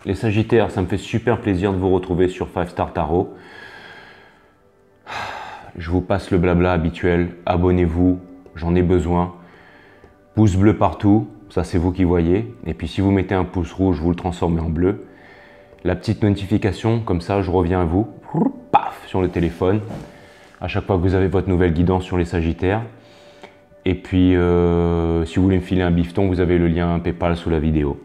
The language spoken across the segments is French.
Les Sagittaires, ça me fait super plaisir de vous retrouver sur 5 Star Tarot. Je vous passe le blabla habituel. Abonnez-vous, j'en ai besoin. Pouce bleu partout, ça c'est vous qui voyez. Et puis si vous mettez un pouce rouge, vous le transformez en bleu. La petite notification, comme ça je reviens à vous. Paf, sur le téléphone. À chaque fois que vous avez votre nouvelle guidance sur les Sagittaires. Et puis, si vous voulez me filer un bifton, vous avez le lien PayPal sous la vidéo.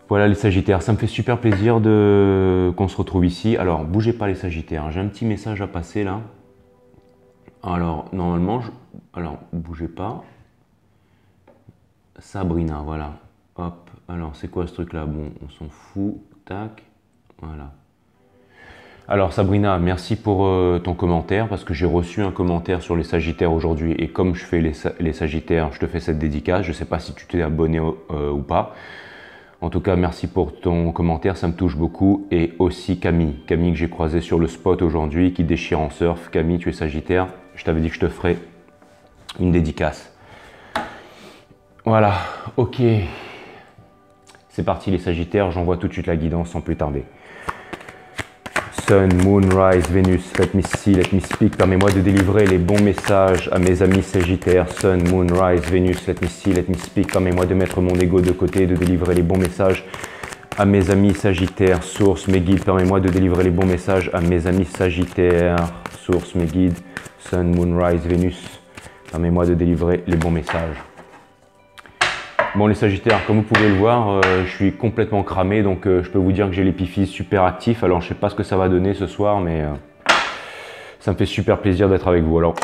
Voilà les Sagittaires, ça me fait super plaisir qu'on se retrouve ici. Alors, bougez pas les Sagittaires, j'ai un petit message à passer là. Alors, normalement, alors, bougez pas. Sabrina, voilà. Hop, alors, c'est quoi ce truc-là? Bon, on s'en fout. Tac, voilà. Alors Sabrina, merci pour ton commentaire parce que j'ai reçu un commentaire sur les Sagittaires aujourd'hui et comme je fais les Sagittaires, je te fais cette dédicace. Je ne sais pas si tu t'es abonné ou pas. En tout cas, merci pour ton commentaire, ça me touche beaucoup. Et aussi Camille que j'ai croisé sur le spot aujourd'hui, qui déchire en surf. Camille, tu es Sagittaire, je t'avais dit que je te ferais une dédicace. Voilà, ok. C'est parti les Sagittaires, j'envoie tout de suite la guidance sans plus tarder. Sun, Moon, Rise, Vénus, let me see, let me speak. Permets-moi de délivrer les bons messages à mes amis Sagittaires. Sun, Moon, Rise, Vénus, let me see, let me speak. Permets-moi de mettre mon ego de côté et de délivrer les bons messages à mes amis Sagittaires. Source, mes guides, permets-moi de délivrer les bons messages à mes amis Sagittaires. Source, mes guides, Sun, Moon, Rise, Vénus. Permets-moi de délivrer les bons messages. Bon les Sagittaires, comme vous pouvez le voir, je suis complètement cramé, donc je peux vous dire que j'ai l'épiphyse super actif. Alors je sais pas ce que ça va donner ce soir, mais ça me fait super plaisir d'être avec vous. Alors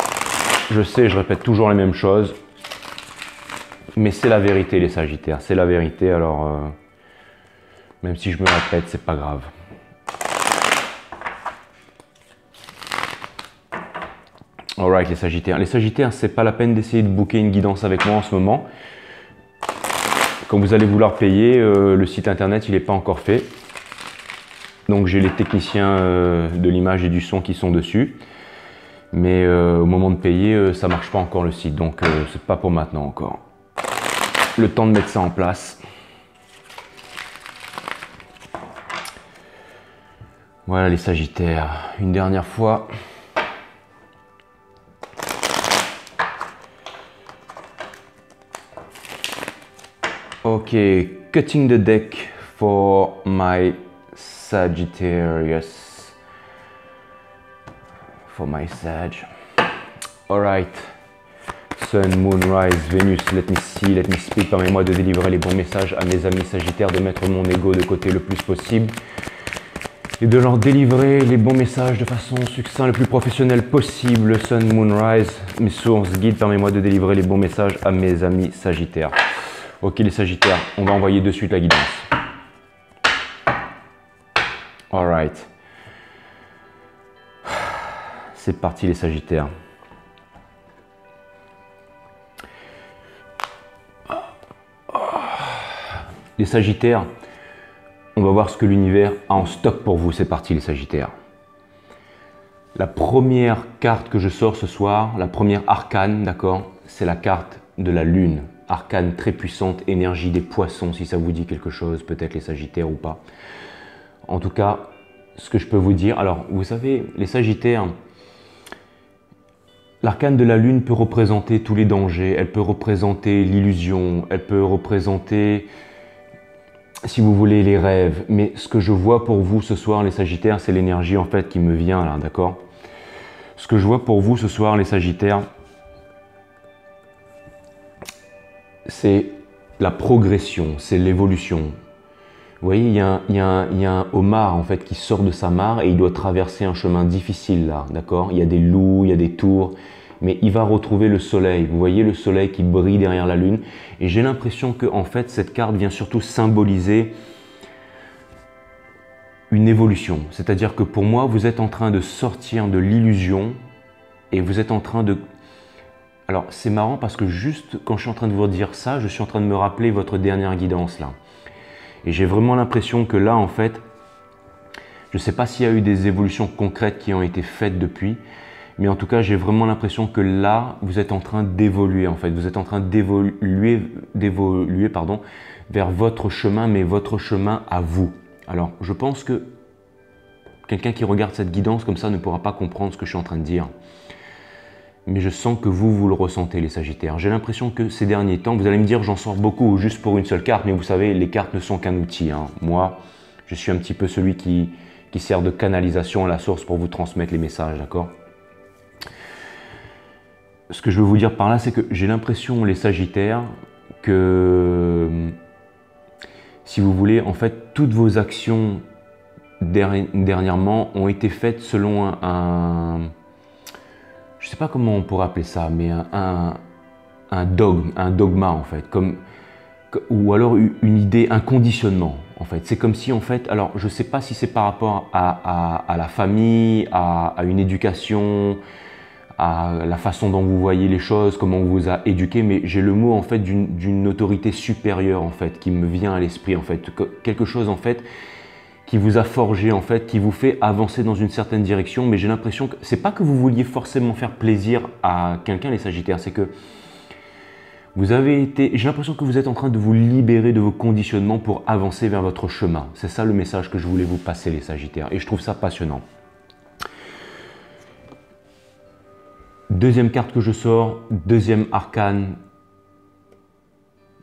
je sais, je répète toujours les mêmes choses, mais c'est la vérité les Sagittaires, c'est la vérité. Alors même si je me répète, c'est pas grave. Alright les Sagittaires. Les Sagittaires, c'est pas la peine d'essayer de booker une guidance avec moi en ce moment. Quand vous allez vouloir payer, le site internet il n'est pas encore fait. Donc j'ai les techniciens de l'image et du son qui sont dessus. Mais au moment de payer, ça ne marche pas encore le site. Donc c'est pas pour maintenant encore. Le temps de mettre ça en place. Voilà les Sagittaires. Une dernière fois. Ok, cutting the deck for my Sagittarius. For my Sag. Alright. Sun, Moon, Rise, Vénus, let me see, let me speak. Permets-moi de délivrer les bons messages à mes amis Sagittaires, de mettre mon ego de côté le plus possible et de leur délivrer les bons messages de façon succincte, le plus professionnel possible. Sun, Moon, Rise, mes sources guides, permets-moi de délivrer les bons messages à mes amis Sagittaires. Ok les Sagittaires, on va envoyer de suite la guidance. Alright. C'est parti les Sagittaires. Les Sagittaires, on va voir ce que l'univers a en stock pour vous. C'est parti les Sagittaires. La première carte que je sors ce soir, la première arcane, d'accord, c'est la carte de la Lune. Arcane très puissante, énergie des poissons, si ça vous dit quelque chose, peut-être les Sagittaires ou pas. En tout cas, ce que je peux vous dire, alors vous savez, les Sagittaires, l'arcane de la Lune peut représenter tous les dangers, elle peut représenter l'illusion, elle peut représenter, si vous voulez, les rêves. Mais ce que je vois pour vous ce soir, les Sagittaires, c'est l'énergie en fait qui me vient là, d'accord? Ce que je vois pour vous ce soir, les Sagittaires, c'est la progression, c'est l'évolution. Vous voyez, il y a un homard en fait qui sort de sa mare et il doit traverser un chemin difficile là, d'accord? Il y a des loups, il y a des tours, mais il va retrouver le soleil. Vous voyez le soleil qui brille derrière la lune. Et j'ai l'impression que en fait cette carte vient surtout symboliser une évolution. C'est-à-dire que pour moi, vous êtes en train de sortir de l'illusion et vous êtes en train de... Alors, c'est marrant parce que juste quand je suis en train de vous dire ça, je suis en train de me rappeler votre dernière guidance là. Et j'ai vraiment l'impression que là, en fait, je ne sais pas s'il y a eu des évolutions concrètes qui ont été faites depuis, mais en tout cas, j'ai vraiment l'impression que là, vous êtes en train d'évoluer en fait. Vous êtes en train d'évoluer vers votre chemin, mais votre chemin à vous. Alors, je pense que quelqu'un qui regarde cette guidance comme ça ne pourra pas comprendre ce que je suis en train de dire. Mais je sens que vous le ressentez, les Sagittaires. J'ai l'impression que ces derniers temps, vous allez me dire, j'en sors beaucoup juste pour une seule carte, mais vous savez, les cartes ne sont qu'un outil. Hein. Moi, je suis un petit peu celui qui sert de canalisation à la source pour vous transmettre les messages, d'accord? Ce que je veux vous dire par là, c'est que j'ai l'impression, les Sagittaires, que, si vous voulez, en fait, toutes vos actions dernièrement ont été faites selon je ne sais pas comment on pourrait appeler ça, mais un dogme, un dogma en fait, ou alors une idée, un conditionnement en fait. C'est comme si en fait, alors je ne sais pas si c'est par rapport à la famille, à une éducation, à la façon dont vous voyez les choses, comment on vous a éduqué, mais j'ai le mot en fait d'une autorité supérieure en fait qui me vient à l'esprit en fait, quelque chose en fait qui vous a forgé en fait, qui vous fait avancer dans une certaine direction, mais j'ai l'impression que c'est pas que vous vouliez forcément faire plaisir à quelqu'un, les Sagittaires, c'est que vous avez été, j'ai l'impression que vous êtes en train de vous libérer de vos conditionnements pour avancer vers votre chemin. C'est ça le message que je voulais vous passer, les Sagittaires, et je trouve ça passionnant. Deuxième carte que je sors, deuxième arcane,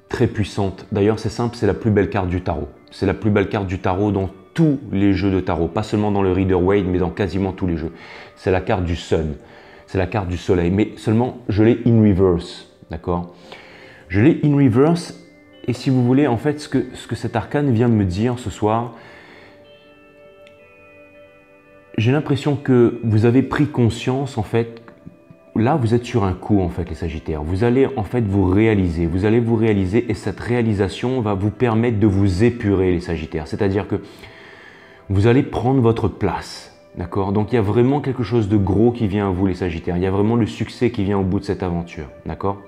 très puissante. D'ailleurs, c'est simple, c'est la plus belle carte du tarot. C'est la plus belle carte du tarot dans tous les jeux de tarot, pas seulement dans le Rider-Waite, mais dans quasiment tous les jeux. C'est la carte du Sun, c'est la carte du soleil, mais seulement je l'ai in reverse, d'accord? Je l'ai in reverse, et si vous voulez, en fait, ce que cet arcane vient de me dire ce soir, j'ai l'impression que vous avez pris conscience, en fait, là, vous êtes sur un coup, en fait, les Sagittaires. Vous allez, en fait, vous allez vous réaliser, et cette réalisation va vous permettre de vous épurer, les Sagittaires. C'est-à-dire que vous allez prendre votre place, d'accord? Donc, il y a vraiment quelque chose de gros qui vient à vous, les Sagittaires. Il y a vraiment le succès qui vient au bout de cette aventure, d'accord?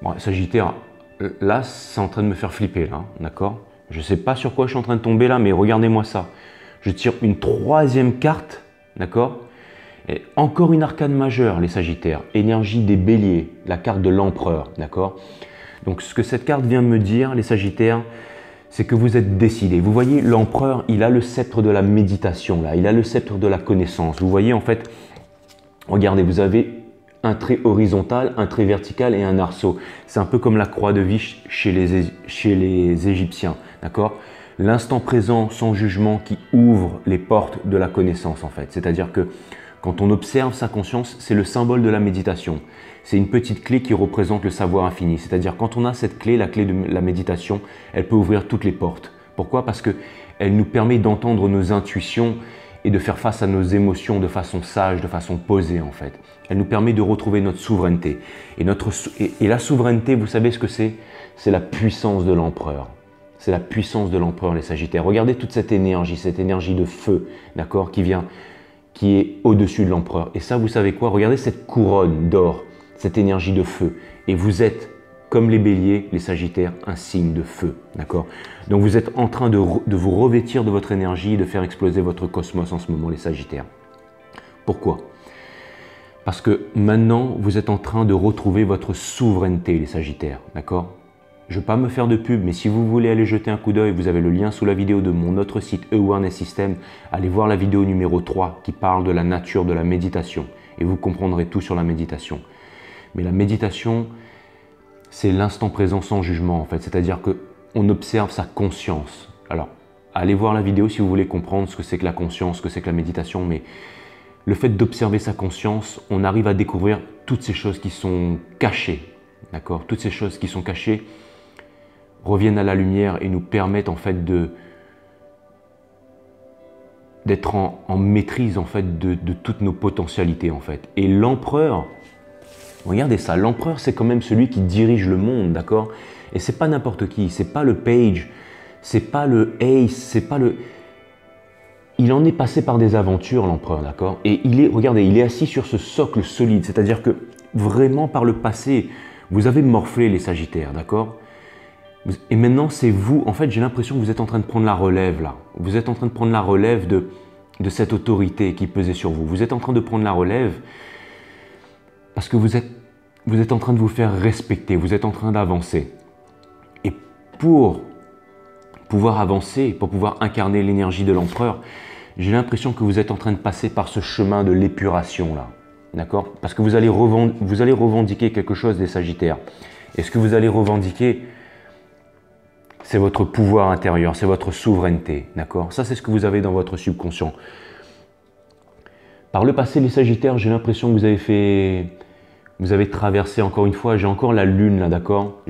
Bon, Sagittaire, là, c'est en train de me faire flipper, là, d'accord? Je ne sais pas sur quoi je suis en train de tomber, là, mais regardez-moi ça. Je tire une troisième carte, d'accord? Et encore une arcane majeure, les Sagittaires, énergie des béliers, la carte de l'empereur, d'accord? Donc ce que cette carte vient me dire, les Sagittaires, c'est que vous êtes décidés. Vous voyez, l'empereur, il a le sceptre de la méditation, là, il a le sceptre de la connaissance. Vous voyez, en fait, regardez, vous avez un trait horizontal, un trait vertical et un arceau. C'est un peu comme la croix de vie chez les Égyptiens, d'accord? L'instant présent sans jugement qui ouvre les portes de la connaissance, en fait. C'est-à-dire que quand on observe sa conscience, c'est le symbole de la méditation. C'est une petite clé qui représente le savoir infini. C'est-à-dire quand on a cette clé, la clé de la méditation, elle peut ouvrir toutes les portes. Pourquoi? Parce qu'elle nous permet d'entendre nos intuitions et de faire face à nos émotions de façon sage, de façon posée en fait. Elle nous permet de retrouver notre souveraineté. Et la souveraineté, vous savez ce que c'est? C'est la puissance de l'empereur. C'est la puissance de l'empereur, les Sagittaires. Regardez toute cette énergie de feu, d'accord, qui est au-dessus de l'empereur. Et ça, vous savez quoi? Regardez cette couronne d'or, cette énergie de feu. Et vous êtes, comme les béliers, les Sagittaires, un signe de feu, d'accord? Donc vous êtes en train de vous revêtir de votre énergie et de faire exploser votre cosmos en ce moment, les Sagittaires. Pourquoi? Parce que maintenant, vous êtes en train de retrouver votre souveraineté, les Sagittaires, d'accord? Je ne vais pas me faire de pub, mais si vous voulez aller jeter un coup d'œil, vous avez le lien sous la vidéo de mon autre site Awareness System. Allez voir la vidéo numéro 3 qui parle de la nature de la méditation et vous comprendrez tout sur la méditation. Mais la méditation, c'est l'instant présent sans jugement en fait, c'est-à-dire qu'on observe sa conscience. Alors, allez voir la vidéo si vous voulez comprendre ce que c'est que la conscience, ce que c'est que la méditation, mais le fait d'observer sa conscience, on arrive à découvrir toutes ces choses qui sont cachées, d'accord? Toutes ces choses qui sont cachées reviennent à la lumière et nous permettent en fait d'être en maîtrise en fait de toutes nos potentialités en fait. Et l'empereur, regardez ça, l'empereur c'est quand même celui qui dirige le monde, d'accord? Et c'est pas n'importe qui, c'est pas le page, c'est pas le ace, c'est pas le... Il en est passé par des aventures l'empereur, d'accord? Et regardez, il est assis sur ce socle solide, c'est-à-dire que vraiment par le passé, vous avez morflé les Sagittaires, d'accord? Et maintenant, c'est vous, en fait, j'ai l'impression que vous êtes en train de prendre la relève là. Vous êtes en train de prendre la relève de cette autorité qui pesait sur vous. Vous êtes en train de prendre la relève parce que vous êtes en train de vous faire respecter, vous êtes en train d'avancer. Et pour pouvoir avancer, pour pouvoir incarner l'énergie de l'empereur, j'ai l'impression que vous êtes en train de passer par ce chemin de l'épuration là. D'accord? Parce que vous allez revendiquer quelque chose des Sagittaires. Et ce que vous allez revendiquer, c'est votre pouvoir intérieur, c'est votre souveraineté. D'accord? Ça, c'est ce que vous avez dans votre subconscient. Par le passé, les Sagittaires, j'ai l'impression que vous avez traversé, encore une fois, j'ai encore la lune là, d'accord?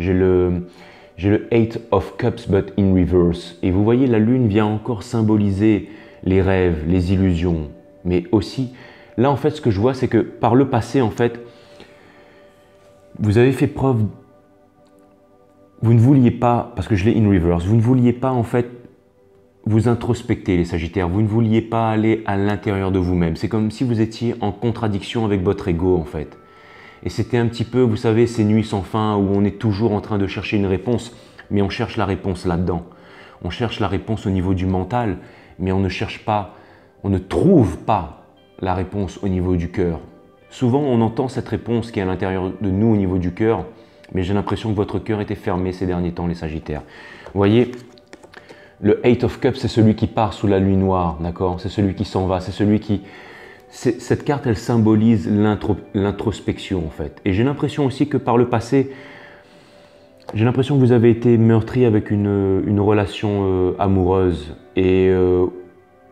J'ai le Eight of Cups, but in reverse. Et vous voyez, la lune vient encore symboliser les rêves, les illusions. Mais aussi, là, en fait, ce que je vois, c'est que par le passé, en fait, vous avez fait preuve, vous ne vouliez pas, parce que je l'ai in reverse, vous ne vouliez pas, en fait, vous introspecter, les Sagittaires. Vous ne vouliez pas aller à l'intérieur de vous-même. C'est comme si vous étiez en contradiction avec votre ego, en fait. Et c'était un petit peu, vous savez, ces nuits sans fin où on est toujours en train de chercher une réponse, mais on cherche la réponse là-dedans. On cherche la réponse au niveau du mental, mais on ne cherche pas, on ne trouve pas la réponse au niveau du cœur. Souvent, on entend cette réponse qui est à l'intérieur de nous au niveau du cœur, mais j'ai l'impression que votre cœur était fermé ces derniers temps, les Sagittaires. Vous voyez, le Eight of Cups, c'est celui qui part sous la nuit noire, d'accord? C'est celui qui s'en va, c'est celui qui... Cette carte, elle symbolise l'introspection, en fait. Et j'ai l'impression aussi que par le passé, j'ai l'impression que vous avez été meurtri avec une relation amoureuse et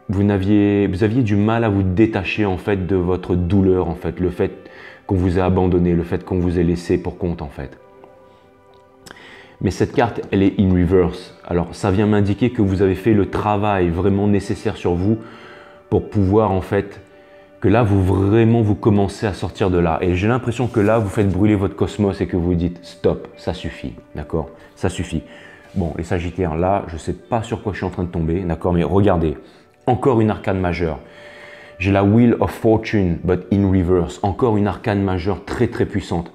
vous aviez du mal à vous détacher, en fait, de votre douleur, en fait. Le fait qu'on vous ait abandonné, le fait qu'on vous ait laissé pour compte, en fait. Mais cette carte, elle est in reverse. Alors, ça vient m'indiquer que vous avez fait le travail vraiment nécessaire sur vous pour pouvoir, en fait, que là, vous commencez à sortir de là. Et j'ai l'impression que là, vous faites brûler votre cosmos et que vous dites « stop, ça suffit ». D'accord? Ça suffit. Bon, les Sagittaires, là, je ne sais pas sur quoi je suis en train de tomber. D'accord? Mais regardez, encore une arcane majeure. J'ai la Wheel of Fortune, but in reverse. Encore une arcane majeure très, très puissante.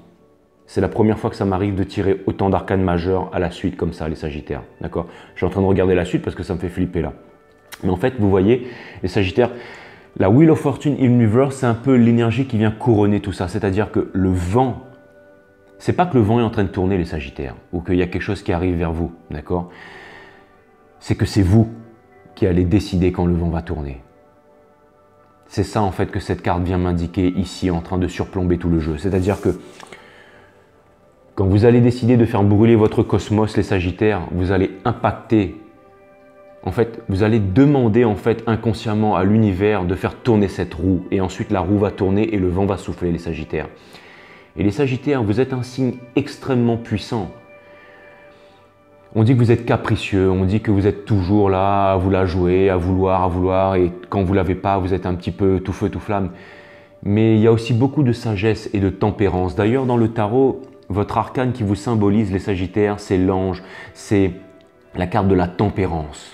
C'est la première fois que ça m'arrive de tirer autant d'arcanes majeures à la suite comme ça, les Sagittaires. D'accord? Je suis en train de regarder la suite parce que ça me fait flipper là. Mais en fait, vous voyez, les Sagittaires, la Wheel of Fortune in reverse, c'est un peu l'énergie qui vient couronner tout ça. C'est-à-dire que le vent, c'est pas que le vent est en train de tourner, les Sagittaires, ou qu'il y a quelque chose qui arrive vers vous. D'accord? C'est que c'est vous qui allez décider quand le vent va tourner. C'est ça, en fait, que cette carte vient m'indiquer ici, en train de surplomber tout le jeu. C'est-à-dire que quand vous allez décider de faire brûler votre cosmos, les Sagittaires, vous allez impacter, en fait, vous allez demander en fait inconsciemment à l'univers de faire tourner cette roue. Et ensuite, la roue va tourner et le vent va souffler, les Sagittaires. Et les Sagittaires, vous êtes un signe extrêmement puissant. On dit que vous êtes capricieux, on dit que vous êtes toujours là à vous la jouer, à vouloir, et quand vous ne l'avez pas, vous êtes un petit peu tout feu, tout flamme. Mais il y a aussi beaucoup de sagesse et de tempérance. D'ailleurs, dans le tarot, votre arcane qui vous symbolise, les Sagittaires, c'est l'ange, c'est la carte de la tempérance.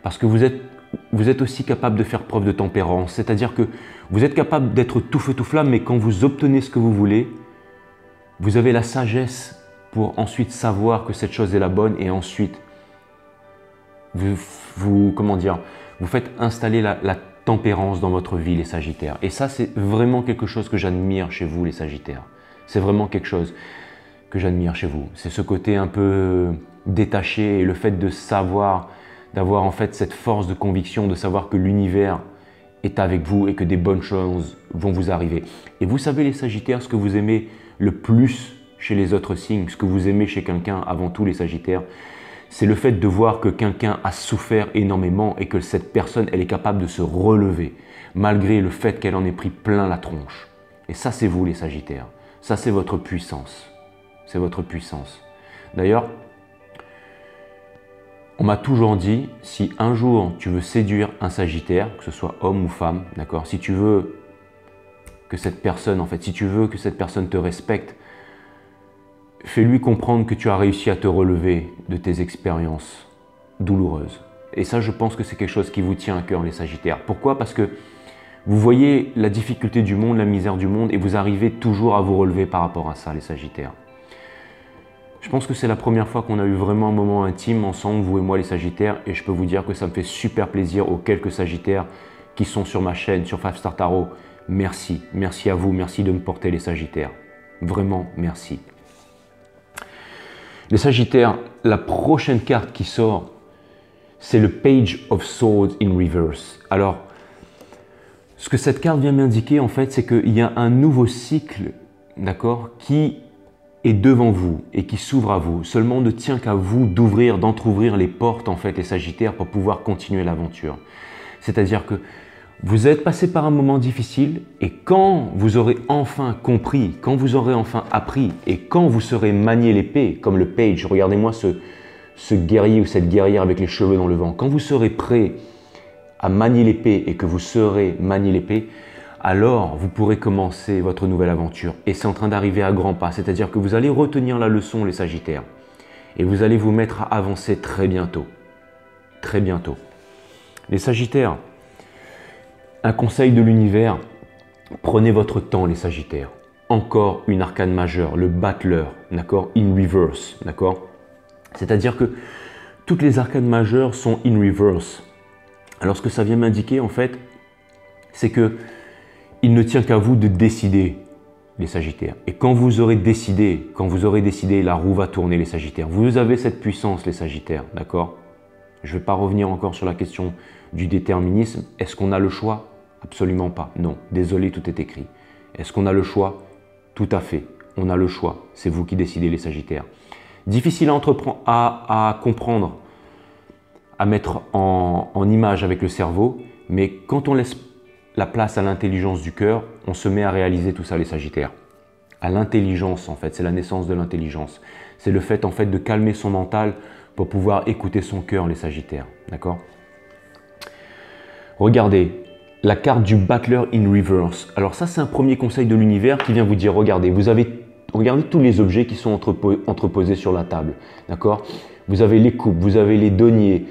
Parce que vous êtes aussi capable de faire preuve de tempérance, c'est-à-dire que vous êtes capable d'être tout feu tout flamme, mais quand vous obtenez ce que vous voulez, vous avez la sagesse pour ensuite savoir que cette chose est la bonne et ensuite vous faites installer la tempérance dans votre vie, les Sagittaires. Et ça, c'est vraiment quelque chose que j'admire chez vous, les Sagittaires. C'est vraiment quelque chose que j'admire chez vous. C'est ce côté un peu détaché et le fait de savoir, d'avoir en fait cette force de conviction, de savoir que l'univers est avec vous et que des bonnes choses vont vous arriver. Et vous savez, les Sagittaires, ce que vous aimez le plus chez les autres signes, ce que vous aimez chez quelqu'un, avant tout les Sagittaires, c'est le fait de voir que quelqu'un a souffert énormément et que cette personne, elle est capable de se relever, malgré le fait qu'elle en ait pris plein la tronche. Et ça, c'est vous, les Sagittaires. Ça, c'est votre puissance. C'est votre puissance. D'ailleurs, on m'a toujours dit, si un jour tu veux séduire un Sagittaire, que ce soit homme ou femme, d'accord, si tu veux que cette personne, si tu veux que cette personne te respecte, fais-lui comprendre que tu as réussi à te relever de tes expériences douloureuses. Et ça, je pense que c'est quelque chose qui vous tient à cœur, les Sagittaires. Pourquoi? Parce que vous voyez la difficulté du monde, la misère du monde, et vous arrivez toujours à vous relever par rapport à ça, les Sagittaires. Je pense que c'est la première fois qu'on a eu vraiment un moment intime ensemble, vous et moi, les Sagittaires, et je peux vous dire que ça me fait super plaisir aux quelques Sagittaires qui sont sur ma chaîne, sur 5 Star Tarot. Merci, merci à vous, merci de me porter, les Sagittaires. Vraiment, merci. Les Sagittaires, la prochaine carte qui sort, c'est le Page of Swords in reverse. Alors, ce que cette carte vient m'indiquer, en fait, c'est qu'il y a un nouveau cycle, d'accord, qui est devant vous et qui s'ouvre à vous. Seulement, ne tient qu'à vous d'ouvrir, d'entrouvrir les portes, en fait, les Sagittaires, pour pouvoir continuer l'aventure. C'est-à-dire que vous êtes passé par un moment difficile et quand vous aurez enfin compris, quand vous aurez enfin appris et quand vous serez manié l'épée, comme le Page, regardez-moi ce guerrier ou cette guerrière avec les cheveux dans le vent, quand vous serez prêt à manier l'épée et que vous serez manié l'épée, alors vous pourrez commencer votre nouvelle aventure. Et c'est en train d'arriver à grands pas, c'est-à-dire que vous allez retenir la leçon, les Sagittaires, et vous allez vous mettre à avancer très bientôt. Très bientôt. Les Sagittaires, un conseil de l'univers, prenez votre temps, les Sagittaires. Encore une arcane majeure, le Battler, d'accord, in reverse, d'accord. C'est-à-dire que toutes les arcanes majeures sont in reverse. Alors ce que ça vient m'indiquer, en fait, c'est que il ne tient qu'à vous de décider, les Sagittaires. Et quand vous aurez décidé, la roue va tourner, les Sagittaires. Vous avez cette puissance, les Sagittaires, d'accord? Je ne vais pas revenir encore sur la question du déterminisme. Est-ce qu'on a le choix? Absolument pas. Non. Désolé, tout est écrit. Est-ce qu'on a le choix? Tout à fait. On a le choix. C'est vous qui décidez, les Sagittaires. Difficile à comprendre, à mettre en image avec le cerveau, mais quand on laisse la place à l'intelligence du cœur, on se met à réaliser tout ça, les Sagittaires. À l'intelligence, en fait, c'est la naissance de l'intelligence. C'est le fait, en fait, de calmer son mental pour pouvoir écouter son cœur, les Sagittaires. D'accord? Regardez, la carte du Battler in reverse. Alors ça, c'est un premier conseil de l'univers qui vient vous dire, regardez, regardez tous les objets qui sont entreposés sur la table. D'accord? Vous avez les coupes, vous avez les deniers,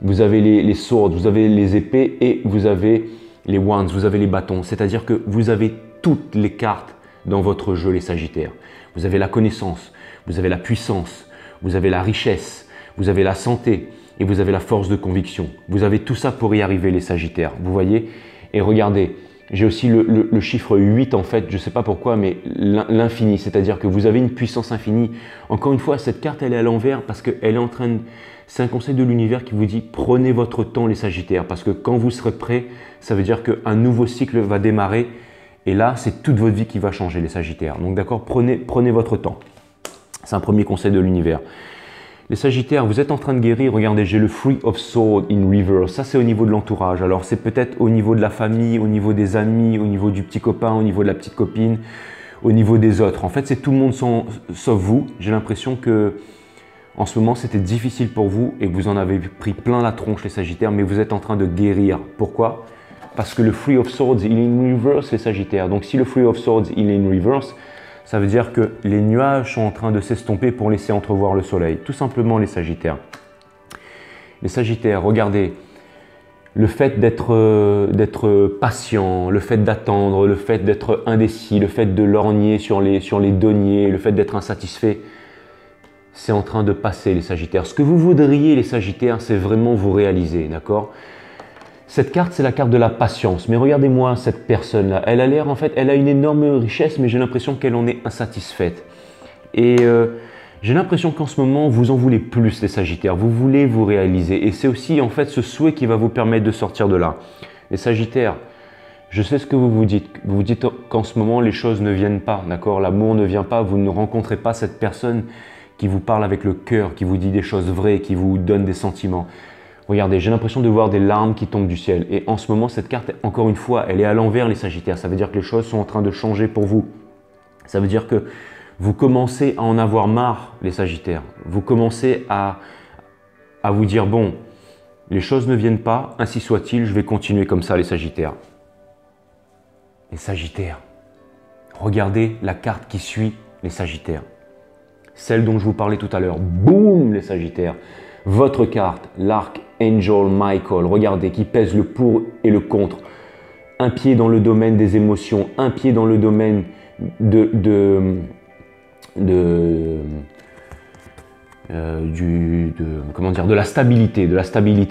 vous avez les swords, vous avez les épées et vous avez les wands, vous avez les bâtons. C'est-à-dire que vous avez toutes les cartes dans votre jeu, les Sagittaires. Vous avez la connaissance, vous avez la puissance, vous avez la richesse, vous avez la santé et vous avez la force de conviction. Vous avez tout ça pour y arriver, les Sagittaires. Vous voyez? Et regardez, j'ai aussi le chiffre 8 en fait, je ne sais pas pourquoi, mais l'infini. C'est-à-dire que vous avez une puissance infinie. Encore une fois, cette carte, elle est à l'envers parce qu'elle est en train de... C'est un conseil de l'univers qui vous dit prenez votre temps, les Sagittaires, parce que quand vous serez prêts, ça veut dire qu'un nouveau cycle va démarrer. Et là, c'est toute votre vie qui va changer, les Sagittaires. Donc d'accord, prenez votre temps. C'est un premier conseil de l'univers. Les Sagittaires, vous êtes en train de guérir. Regardez, j'ai le Three of Swords in reverse. Ça, c'est au niveau de l'entourage. Alors, c'est peut-être au niveau de la famille, au niveau des amis, au niveau du petit copain, au niveau de la petite copine, au niveau des autres. En fait, c'est tout le monde sauf vous. J'ai l'impression que en ce moment, c'était difficile pour vous et que vous en avez pris plein la tronche, les Sagittaires, mais vous êtes en train de guérir. Pourquoi? Parce que le Three of Swords, il est in reverse, les Sagittaires. Donc, si le Three of Swords, il est in reverse, ça veut dire que les nuages sont en train de s'estomper pour laisser entrevoir le soleil. Tout simplement, les Sagittaires. Les Sagittaires, regardez, le fait d'être patient, le fait d'attendre, le fait d'être indécis, le fait de lorgner sur les deniers, le fait d'être insatisfait, c'est en train de passer, les Sagittaires. Ce que vous voudriez, les Sagittaires, c'est vraiment vous réaliser, d'accord? Cette carte, c'est la carte de la patience. Mais regardez-moi cette personne-là. Elle a l'air, en fait, elle a une énorme richesse, mais j'ai l'impression qu'elle en est insatisfaite. Et j'ai l'impression qu'en ce moment, vous en voulez plus, les Sagittaires. Vous voulez vous réaliser. Et c'est aussi, en fait, ce souhait qui va vous permettre de sortir de là. Les Sagittaires, je sais ce que vous vous dites. Vous vous dites qu'en ce moment, les choses ne viennent pas, d'accord? L'amour ne vient pas. Vous ne rencontrez pas cette personne qui vous parle avec le cœur, qui vous dit des choses vraies, qui vous donne des sentiments. Regardez, j'ai l'impression de voir des larmes qui tombent du ciel. Et en ce moment, cette carte, encore une fois, elle est à l'envers, les Sagittaires. Ça veut dire que les choses sont en train de changer pour vous. Ça veut dire que vous commencez à en avoir marre, les Sagittaires. Vous commencez à vous dire, bon, les choses ne viennent pas, ainsi soit-il, je vais continuer comme ça, les Sagittaires. Les Sagittaires, regardez la carte qui suit les Sagittaires. Celle dont je vous parlais tout à l'heure. Boum, les Sagittaires. Votre carte, l'Archangel Michael, regardez, qui pèse le pour et le contre. Un pied dans le domaine des émotions, un pied dans le domaine de la stabilité,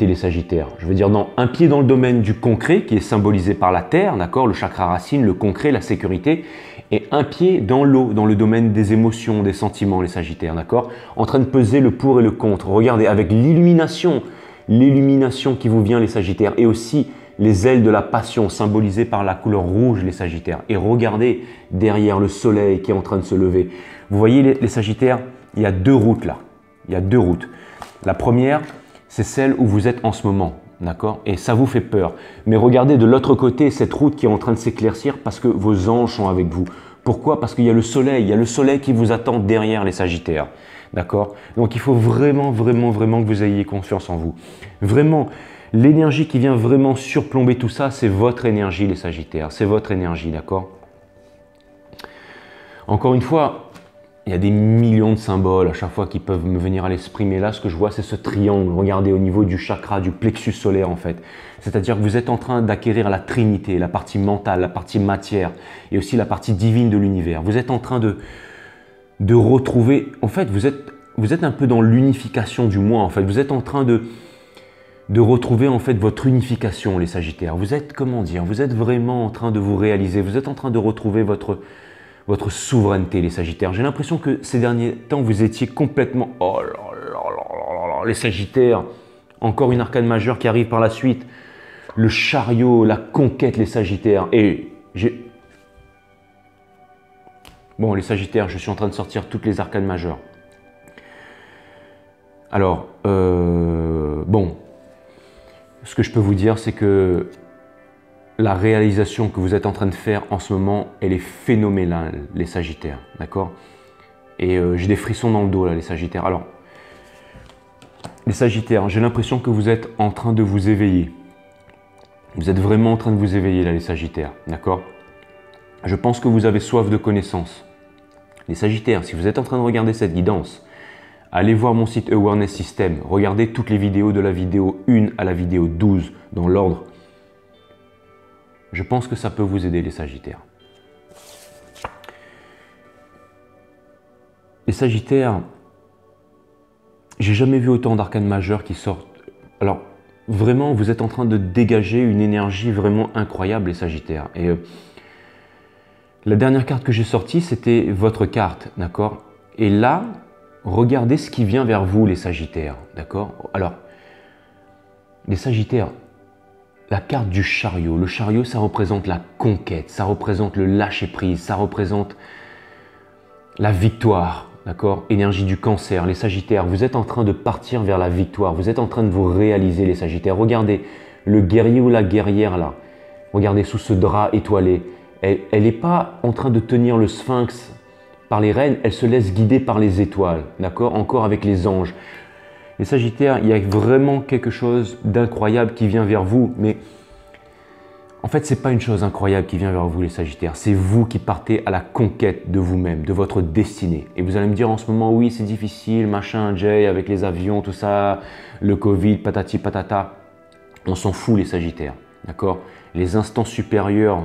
les Sagittaires. Je veux dire, non, un pied dans le domaine du concret, qui est symbolisé par la terre, d'accord, le chakra racine, le concret, la sécurité, et un pied dans l'eau, dans le domaine des émotions, des sentiments, les Sagittaires, d'accord, en train de peser le pour et le contre. Regardez, avec l'illumination, l'illumination qui vous vient les Sagittaires et aussi les ailes de la passion symbolisées par la couleur rouge les Sagittaires. Et regardez derrière le soleil qui est en train de se lever. Vous voyez les Sagittaires, il y a deux routes là. Il y a deux routes. La première, c'est celle où vous êtes en ce moment. D'accord? Et ça vous fait peur. Mais regardez de l'autre côté cette route qui est en train de s'éclaircir parce que vos anges sont avec vous. Pourquoi? Parce qu'il y a le soleil qui vous attend derrière les Sagittaires. D'accord? Donc il faut vraiment que vous ayez confiance en vous. Vraiment, l'énergie qui vient vraiment surplomber tout ça, c'est votre énergie les Sagittaires. C'est votre énergie, d'accord? Encore une fois, il y a des millions de symboles à chaque fois qui peuvent me venir à l'esprit, mais là, ce que je vois, c'est ce triangle. Regardez au niveau du chakra, du plexus solaire, en fait. C'est-à-dire que vous êtes en train d'acquérir la trinité, la partie mentale, la partie matière et aussi la partie divine de l'univers. Vous êtes en train de retrouver, en fait, vous êtes un peu dans l'unification du moi, en fait. Vous êtes en train de retrouver, en fait, votre unification, les Sagittaires. Vous êtes, comment dire, vous êtes vraiment en train de vous réaliser. Vous êtes en train de retrouver votre souveraineté, les Sagittaires. J'ai l'impression que ces derniers temps, vous étiez complètement... Oh là là là là, les Sagittaires. Encore une arcane majeure qui arrive par la suite. Le chariot, la conquête, les Sagittaires. Et j'ai... Bon, les Sagittaires, je suis en train de sortir toutes les arcanes majeures. Alors, bon, ce que je peux vous dire, c'est que la réalisation que vous êtes en train de faire en ce moment, elle est phénoménale, les Sagittaires, d'accord? Et j'ai des frissons dans le dos, là, les Sagittaires. Alors, les Sagittaires, j'ai l'impression que vous êtes en train de vous éveiller. Vous êtes vraiment en train de vous éveiller, là, les Sagittaires, d'accord? Je pense que vous avez soif de connaissances. Les Sagittaires, si vous êtes en train de regarder cette guidance, allez voir mon site Awareness System. Regardez toutes les vidéos de la vidéo 1 à la vidéo 12, dans l'ordre. Je pense que ça peut vous aider, les Sagittaires. Les Sagittaires, j'ai jamais vu autant d'arcanes majeures qui sortent. Alors, vraiment, vous êtes en train de dégager une énergie vraiment incroyable, les Sagittaires. Et la dernière carte que j'ai sortie, c'était votre carte, d'accord? Et là, regardez ce qui vient vers vous, les Sagittaires, d'accord? Alors, les Sagittaires, la carte du chariot. Le chariot, ça représente la conquête, ça représente le lâcher-prise, ça représente la victoire, d'accord? Énergie du cancer, les Sagittaires, vous êtes en train de partir vers la victoire, vous êtes en train de vous réaliser, les Sagittaires. Regardez, le guerrier ou la guerrière, là, regardez sous ce drap étoilé, elle n'est pas en train de tenir le sphinx par les rênes, elle se laisse guider par les étoiles, d'accord? Encore avec les anges. Les Sagittaires, il y a vraiment quelque chose d'incroyable qui vient vers vous, mais en fait, ce n'est pas une chose incroyable qui vient vers vous, les Sagittaires. C'est vous qui partez à la conquête de vous-même, de votre destinée. Et vous allez me dire en ce moment, oui, c'est difficile, machin, Jay, avec les avions, tout ça, le Covid, patati patata. On s'en fout, les Sagittaires, d'accord? Les instances supérieures,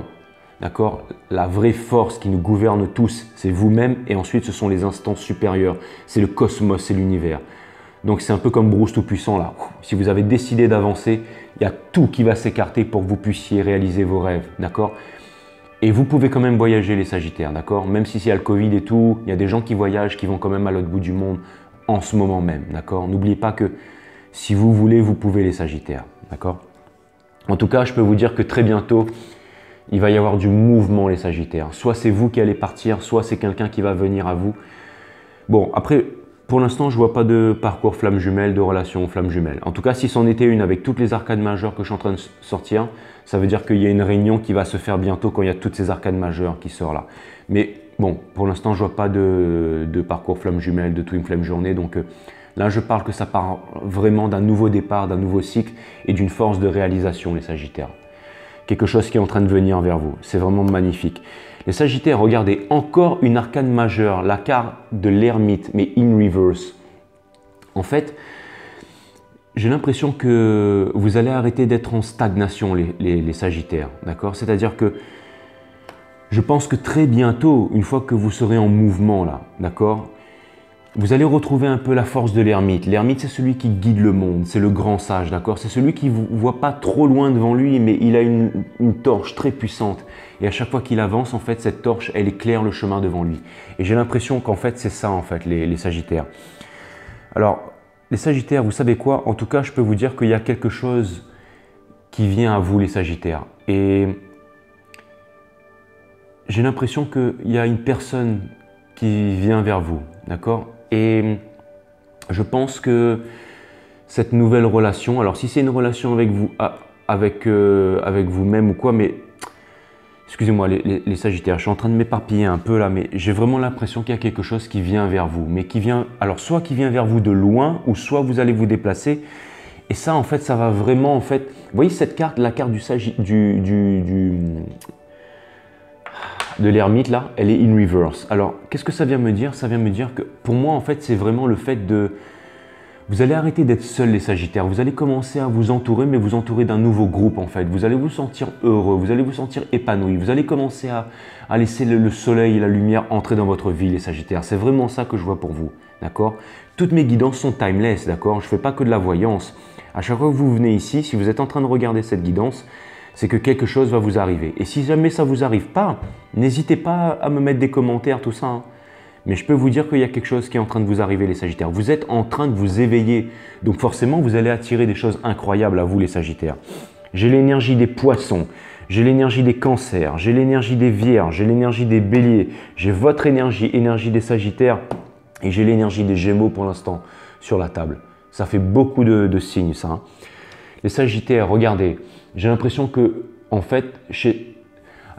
d'accord? La vraie force qui nous gouverne tous, c'est vous-même, et ensuite, ce sont les instances supérieures. C'est le cosmos, c'est l'univers. Donc c'est un peu comme Bruce Tout-Puissant là. Si vous avez décidé d'avancer, il y a tout qui va s'écarter pour que vous puissiez réaliser vos rêves, d'accord? Et vous pouvez quand même voyager, les Sagittaires, d'accord? Même si il y a le Covid et tout, il y a des gens qui voyagent, qui vont quand même à l'autre bout du monde en ce moment même, d'accord? N'oubliez pas que si vous voulez, vous pouvez, les Sagittaires, d'accord? En tout cas, je peux vous dire que très bientôt, il va y avoir du mouvement, les Sagittaires. Soit c'est vous qui allez partir, soit c'est quelqu'un qui va venir à vous. Bon, après... Pour l'instant, je ne vois pas de parcours flamme jumelle, de relation flamme jumelle. En tout cas, si c'en était une avec toutes les arcades majeures que je suis en train de sortir, ça veut dire qu'il y a une réunion qui va se faire bientôt quand il y a toutes ces arcades majeures qui sortent là. Mais bon, pour l'instant, je ne vois pas de parcours flamme jumelle, de twin flame journée. Donc là, je parle que ça part vraiment d'un nouveau départ, d'un nouveau cycle et d'une force de réalisation, les Sagittaires. Quelque chose qui est en train de venir vers vous. C'est vraiment magnifique. Les Sagittaires, regardez, encore une arcane majeure, la carte de l'ermite, mais in reverse. En fait, j'ai l'impression que vous allez arrêter d'être en stagnation, les Sagittaires, d'accord? C'est-à-dire que je pense que très bientôt, une fois que vous serez en mouvement, là, d'accord? Vous allez retrouver un peu la force de l'ermite. L'ermite, c'est celui qui guide le monde, c'est le grand sage, d'accord? C'est celui qui ne voit pas trop loin devant lui, mais il a une torche très puissante. Et à chaque fois qu'il avance, en fait, cette torche, elle éclaire le chemin devant lui. Et j'ai l'impression qu'en fait, c'est ça, en fait, les Sagittaires. Alors, les Sagittaires, vous savez quoi? En tout cas, je peux vous dire qu'il y a quelque chose qui vient à vous, les Sagittaires. Et j'ai l'impression qu'il y a une personne qui vient vers vous, d'accord? Et je pense que cette nouvelle relation, alors si c'est une relation avec vous, avec vous-même ou quoi, mais excusez-moi les Sagittaires, je suis en train de m'éparpiller un peu là, mais j'ai vraiment l'impression qu'il y a quelque chose qui vient vers vous, mais qui vient, alors soit qui vient vers vous de loin, ou soit vous allez vous déplacer. Et ça, en fait, ça va vraiment, en fait, vous voyez cette carte, la carte de l'ermite là, elle est in reverse. Alors, qu'est-ce que ça vient me dire? Ça vient me dire que pour moi, en fait, c'est vraiment le fait de... Vous allez arrêter d'être seul, les Sagittaires. Vous allez commencer à vous entourer, mais vous entourer d'un nouveau groupe, en fait. Vous allez vous sentir heureux, vous allez vous sentir épanoui. Vous allez commencer à laisser le soleil et la lumière entrer dans votre vie, les Sagittaires. C'est vraiment ça que je vois pour vous, d'accord? Toutes mes guidances sont timeless, d'accord? Je ne fais pas que de la voyance. À chaque fois que vous venez ici, si vous êtes en train de regarder cette guidance, c'est que quelque chose va vous arriver. Et si jamais ça ne vous arrive pas, n'hésitez pas à me mettre des commentaires, tout ça, hein. Mais je peux vous dire qu'il y a quelque chose qui est en train de vous arriver, les Sagittaires. Vous êtes en train de vous éveiller. Donc forcément, vous allez attirer des choses incroyables à vous, les Sagittaires. J'ai l'énergie des Poissons, j'ai l'énergie des Cancers, j'ai l'énergie des Vierges, j'ai l'énergie des Béliers, j'ai votre énergie, énergie des Sagittaires, et j'ai l'énergie des Gémeaux pour l'instant sur la table. Ça fait beaucoup de signes, ça, hein. Les Sagittaires, regardez, j'ai l'impression que, en fait,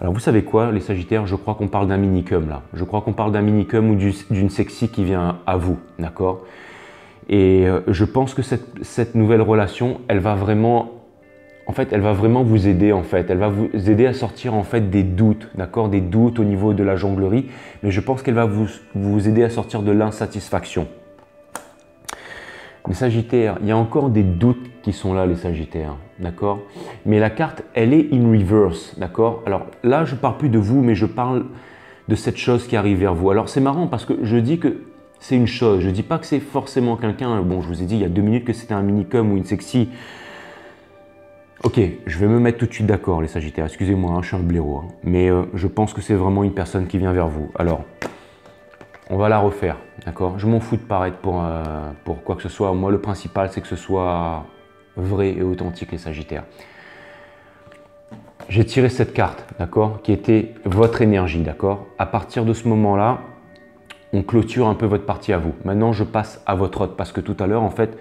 alors vous savez quoi, les Sagittaires, je crois qu'on parle d'un minicum là. Je crois qu'on parle d'un minicum ou d'une sexy qui vient à vous, d'accord? Et je pense que cette nouvelle relation, elle va vraiment, en fait, elle va vraiment vous aider en fait. Elle va vous aider à sortir en fait des doutes, d'accord? Des doutes au niveau de la jonglerie. Mais je pense qu'elle va vous aider à sortir de l'insatisfaction. Les Sagittaires, il y a encore des doutes qui sont là, les Sagittaires, d'accord? Mais la carte, elle est in reverse, d'accord? Alors là, je ne parle plus de vous, mais je parle de cette chose qui arrive vers vous. Alors c'est marrant parce que je dis que c'est une chose, je ne dis pas que c'est forcément quelqu'un. Bon, je vous ai dit il y a 2 minutes que c'était un minicum ou une sexy. Ok, je vais me mettre tout de suite d'accord, les Sagittaires. Excusez-moi, hein, je suis un blaireau, hein. Mais je pense que c'est vraiment une personne qui vient vers vous. Alors, on va la refaire, d'accord? Je m'en fous de paraître pour quoi que ce soit. Moi, le principal, c'est que ce soit vrai et authentique, les Sagittaires. J'ai tiré cette carte, d'accord? Qui était votre énergie, d'accord? À partir de ce moment-là, on clôture un peu votre partie à vous. Maintenant, je passe à votre hôte parce que tout à l'heure, en fait,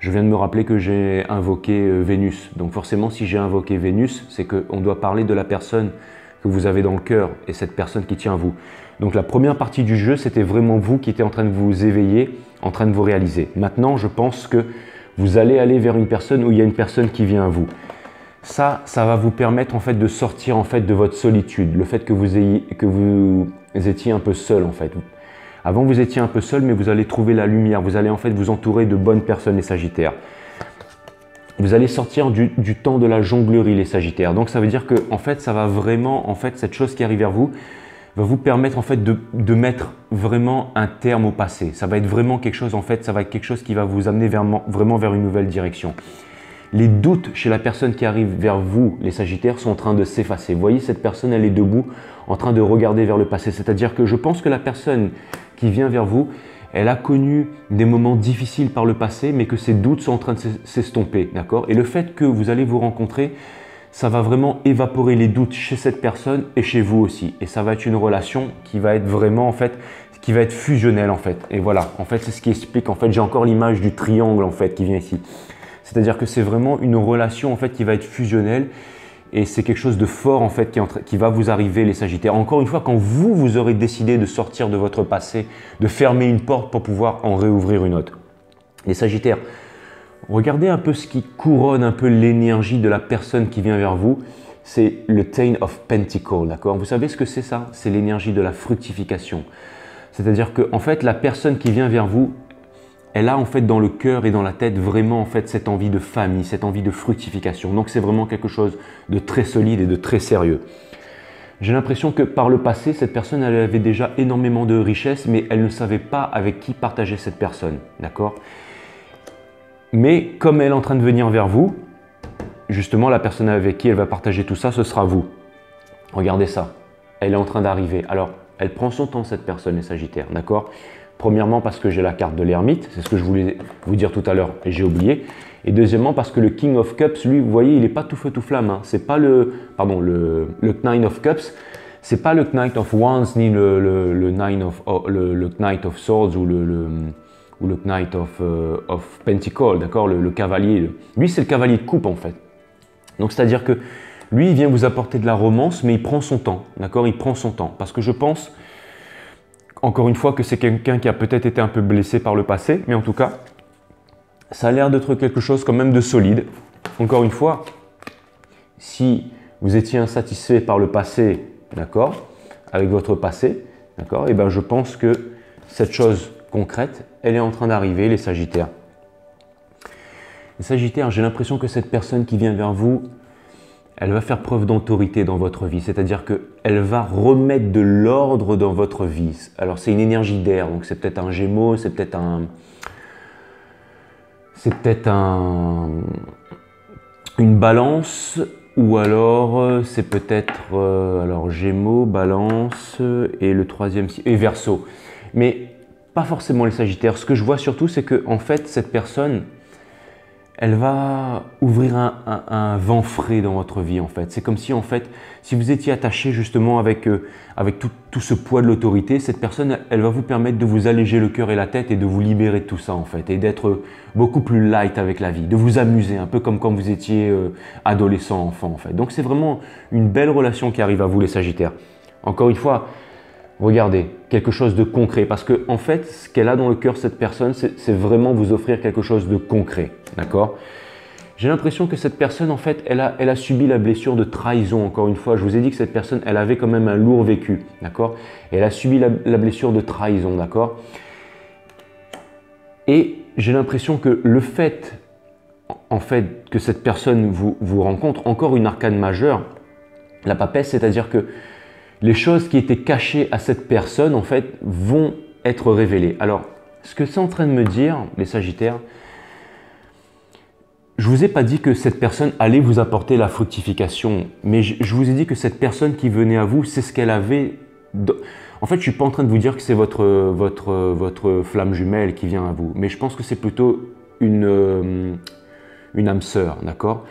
je viens de me rappeler que j'ai invoqué Vénus. Donc forcément, si j'ai invoqué Vénus, c'est qu'on doit parler de la personne que vous avez dans le cœur et cette personne qui tient à vous. Donc la première partie du jeu, c'était vraiment vous qui étiez en train de vous éveiller, en train de vous réaliser. Maintenant, je pense que vous allez aller vers une personne où il y a une personne qui vient à vous. Ça va vous permettre en fait de sortir en fait de votre solitude, le fait que vous étiez un peu seul en fait. Avant, vous étiez un peu seul, mais vous allez trouver la lumière. Vous allez en fait vous entourer de bonnes personnes, les Sagittaires. Vous allez sortir du temps de la jonglerie, les Sagittaires. Donc, ça veut dire que en fait, ça va vraiment, en fait, cette chose qui arrive vers vous, va vous permettre en fait de mettre vraiment un terme au passé. Ça va être vraiment quelque chose, en fait, ça va être quelque chose qui va vous amener vraiment vers une nouvelle direction. Les doutes chez la personne qui arrive vers vous, les Sagittaires, sont en train de s'effacer. Vous voyez, cette personne, elle est debout, en train de regarder vers le passé. C'est-à-dire que je pense que la personne qui vient vers vous, elle a connu des moments difficiles par le passé, mais que ses doutes sont en train de s'estomper, d'accord? Et le fait que vous allez vous rencontrer, ça va vraiment évaporer les doutes chez cette personne et chez vous aussi. Et ça va être une relation qui va être vraiment, en fait, qui va être fusionnelle, en fait. Et voilà, en fait, c'est ce qui explique, en fait, j'ai encore l'image du triangle, en fait, qui vient ici. C'est-à-dire que c'est vraiment une relation, en fait, qui va être fusionnelle. Et c'est quelque chose de fort, en fait, qui va vous arriver, les Sagittaires. Encore une fois, quand vous aurez décidé de sortir de votre passé, de fermer une porte pour pouvoir en réouvrir une autre. Les Sagittaires, regardez un peu ce qui couronne un peu l'énergie de la personne qui vient vers vous. C'est le Ten of Pentacles, d'accord? Vous savez ce que c'est ça? C'est l'énergie de la fructification. C'est-à-dire que, en fait, la personne qui vient vers vous, elle a en fait dans le cœur et dans la tête vraiment en fait cette envie de famille, cette envie de fructification. Donc c'est vraiment quelque chose de très solide et de très sérieux. J'ai l'impression que par le passé, cette personne elle avait déjà énormément de richesses, mais elle ne savait pas avec qui partager cette personne, d'accord? Mais comme elle est en train de venir vers vous, justement la personne avec qui elle va partager tout ça, ce sera vous. Regardez ça, elle est en train d'arriver. Alors elle prend son temps cette personne, les Sagittaires, d'accord? Premièrement, parce que j'ai la carte de l'ermite, c'est ce que je voulais vous dire tout à l'heure et j'ai oublié. Et deuxièmement, parce que le King of Cups, lui, vous voyez, il n'est pas tout feu tout flamme. Hein. C'est pas le Knight of Cups, c'est pas le Knight of Wands ni le Knight of Swords ou le Knight of Pentacle, d'accord, le cavalier. Lui, c'est le cavalier de coupe en fait. Donc, c'est-à-dire que lui, il vient vous apporter de la romance, mais il prend son temps, d'accord, il prend son temps. Parce que je pense, encore une fois, que c'est quelqu'un qui a peut-être été un peu blessé par le passé, mais en tout cas, ça a l'air d'être quelque chose quand même de solide. Encore une fois, si vous étiez insatisfait par le passé, d'accord, avec votre passé, d'accord, et bien je pense que cette chose concrète, elle est en train d'arriver, les Sagittaires. Les Sagittaires, j'ai l'impression que cette personne qui vient vers vous, elle va faire preuve d'autorité dans votre vie, c'est-à-dire qu'elle va remettre de l'ordre dans votre vie. Alors c'est une énergie d'air, donc c'est peut-être un Gémeaux, c'est peut-être une Balance, ou alors c'est peut-être alors Gémeaux, Balance et le troisième et Verseau. Mais pas forcément les Sagittaires. Ce que je vois surtout, c'est que en fait cette personne, elle va ouvrir un vent frais dans votre vie en fait. C'est comme si en fait, si vous étiez attaché justement avec tout ce poids de l'autorité, cette personne, elle va vous permettre de vous alléger le cœur et la tête et de vous libérer de tout ça en fait. Et d'être beaucoup plus light avec la vie, de vous amuser, un peu comme quand vous étiez adolescent, enfant en fait. Donc c'est vraiment une belle relation qui arrive à vous les Sagittaires. Encore une fois, regardez, quelque chose de concret. Parce que en fait, ce qu'elle a dans le cœur, cette personne, c'est vraiment vous offrir quelque chose de concret. D'accord? J'ai l'impression que cette personne, en fait, elle a subi la blessure de trahison. Encore une fois, je vous ai dit que cette personne, elle avait quand même un lourd vécu. D'accord? Elle a subi la blessure de trahison. D'accord? Et j'ai l'impression que le fait, en fait, que cette personne vous rencontre, encore une arcane majeure, la papesse, c'est-à-dire que les choses qui étaient cachées à cette personne, en fait, vont être révélées. Alors, ce que c'est en train de me dire, les Sagittaires, je ne vous ai pas dit que cette personne allait vous apporter la fructification, mais je vous ai dit que cette personne qui venait à vous, c'est ce qu'elle avait. En fait, je ne suis pas en train de vous dire que c'est votre flamme jumelle qui vient à vous, mais je pense que c'est plutôt une âme sœur, d'accord?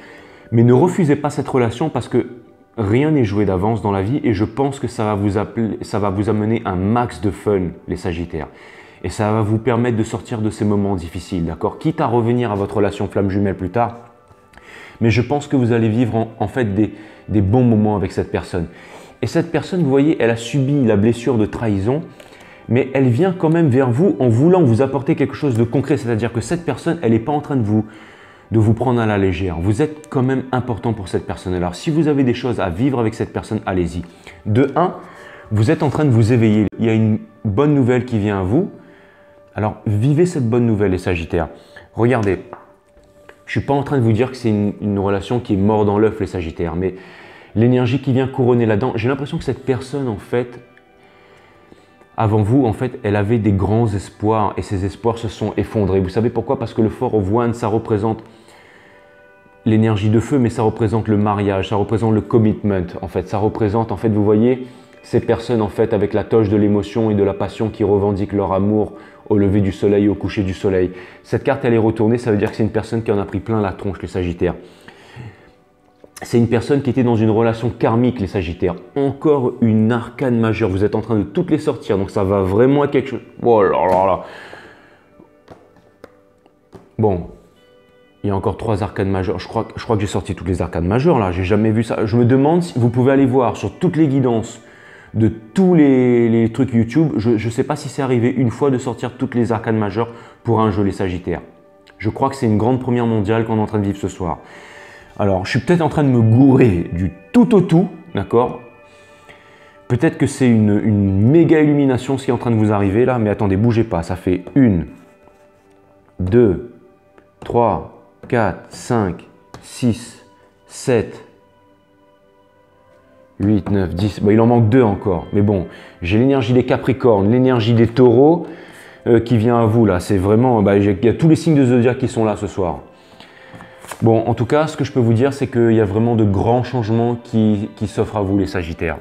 Mais ne refusez pas cette relation parce que rien n'est joué d'avance dans la vie et je pense que ça va vous amener un max de fun, les Sagittaires. Et ça va vous permettre de sortir de ces moments difficiles, d'accord? Quitte à revenir à votre relation flamme jumelle plus tard, mais je pense que vous allez vivre en fait des bons moments avec cette personne. Et cette personne, vous voyez, elle a subi la blessure de trahison, mais elle vient quand même vers vous en voulant vous apporter quelque chose de concret. C'est-à-dire que cette personne, elle n'est pas en train de vous prendre à la légère. Vous êtes quand même important pour cette personne. Alors, si vous avez des choses à vivre avec cette personne, allez-y. De 1, vous êtes en train de vous éveiller. Il y a une bonne nouvelle qui vient à vous. Alors, vivez cette bonne nouvelle, les Sagittaires. Regardez, je ne suis pas en train de vous dire que c'est une relation qui est morte dans l'œuf, les Sagittaires, mais l'énergie qui vient couronner là-dedans, j'ai l'impression que cette personne, en fait, avant vous, en fait, elle avait des grands espoirs et ces espoirs se sont effondrés. Vous savez pourquoi? Parce que le Four of Wands, ça représente l'énergie de feu, mais ça représente le mariage, ça représente le commitment, en fait. Ça représente, en fait, vous voyez, ces personnes, en fait, avec la toge de l'émotion et de la passion qui revendiquent leur amour au lever du soleil, au coucher du soleil. Cette carte, elle est retournée, ça veut dire que c'est une personne qui en a pris plein la tronche, les Sagittaires. C'est une personne qui était dans une relation karmique, les Sagittaires. Encore une arcane majeure. Vous êtes en train de toutes les sortir, donc ça va vraiment à quelque chose. Oh là là là. Bon, il y a encore 3 arcanes majeures. Je crois que j'ai sorti toutes les arcanes majeures là. J'ai jamais vu ça. Je me demande si vous pouvez aller voir sur toutes les guidances de tous les trucs YouTube. Je ne sais pas si c'est arrivé une fois de sortir toutes les arcanes majeures pour un jeu, les Sagittaires. Je crois que c'est une grande première mondiale qu'on est en train de vivre ce soir. Alors, je suis peut-être en train de me gourer du tout au tout, d'accord? Peut-être que c'est une méga illumination ce qui est en train de vous arriver là, mais attendez, bougez pas. Ça fait 1, 2, 3, 4, 5, 6, 7, 8, 9, 10. Bon, il en manque 2 encore. Mais bon, j'ai l'énergie des Capricornes, l'énergie des Taureaux qui vient à vous là. C'est vraiment, il y a tous les signes de zodiaque qui sont là ce soir. Bon, en tout cas, ce que je peux vous dire, c'est qu'il y a vraiment de grands changements qui s'offrent à vous, les Sagittaires.